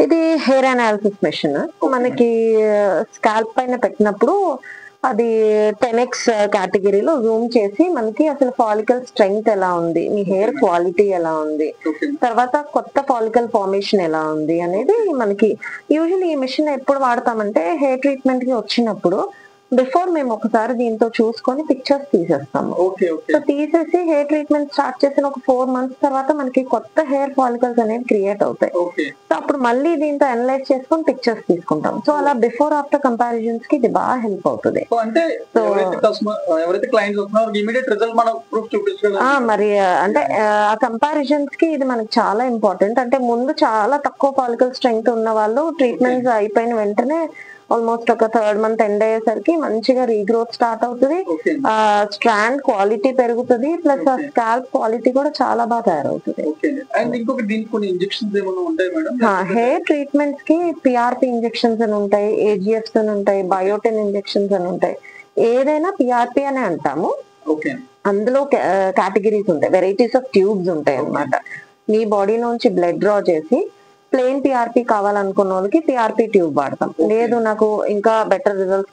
ఇది hair analysis machine. మనకి scalp పైన పెట్టినప్పుడు అది 10x కేటగిరీలో జూమ్ చేసి మనకి అసలు ఫాలికల్ స్ట్రెంగ్త్ ఎలా ఉంది, మీ హెయిర్ క్వాలిటీ ఎలా ఉంది, తర్వాత కొత్త ఫాలికల్ ఫార్మేషన్ ఎలా ఉంది అనేది మనకి. యూజువల్లీ ఈ మిషన్ ఎప్పుడు వాడతామంటే హెయిర్ ట్రీట్మెంట్ కి వచ్చినప్పుడు బిఫోర్ మేము ఒకసారి దీంతో చూసుకొని పిక్చర్స్ తీసేస్తాము. సో తీసేసి హెయిర్ ట్రీట్మెంట్ స్టార్ట్ చేసిన ఒక 4 months తర్వాత మనకి కొత్త హెయిర్ ఫాలికల్స్ అనేవి క్రియేట్ అవుతాయి. సో అప్పుడు మళ్ళీ దీంతో అనలైజ్ చేసుకొని పిక్చర్స్ తీసుకుంటాం. సో అలా బిఫోర్ ఆఫ్టర్ కంపారిజన్స్ కి ఇది బాగా హెల్ప్ అవుతుంది. మరి అంటే ఆ కంపారిజన్స్ కి ఇది మనకి చాలా ఇంపార్టెంట్. అంటే ముందు చాలా తక్కువ ఫాలికల్ స్ట్రెంగ్త్ ఉన్న వాళ్ళు ట్రీట్మెంట్స్ అయిపోయిన వెంటనే ఆల్మోస్ట్ ఒక 3rd month ఎండ్ అయ్యేసరికి మంచిగా రీగ్రోత్ స్టార్ట్ అవుతుంది, స్ట్రాండ్ క్వాలిటీ పెరుగుతుంది, ప్లస్ ఆ స్కాల్ప్ క్వాలిటీ కూడా చాలా బాగా తయారవుతుంది. హెయిర్ ట్రీట్మెంట్స్ కి పిఆర్పి ఇంజెక్షన్స్ అని ఉంటాయి, ఏజిఎఫ్స్ అని ఉంటాయి, బయోటిన్ ఇంజెక్షన్స్ అని ఉంటాయి. ఏదైనా పిఆర్పి అనే అంటాము. అందులో కేటగిరీస్ ఉంటాయి, వెరైటీస్ ఆఫ్ ట్యూబ్స్ ఉంటాయి అన్నమాట. మీ బాడీ నుంచి బ్లడ్ డ్రా చేసి ప్లెయిన్ పిఆర్పి కావాలనుకున్న వాళ్ళకి పిఆర్పి ట్యూబ్ వాడతాం. లేదు నాకు ఇంకా బెటర్ రిజల్ట్స్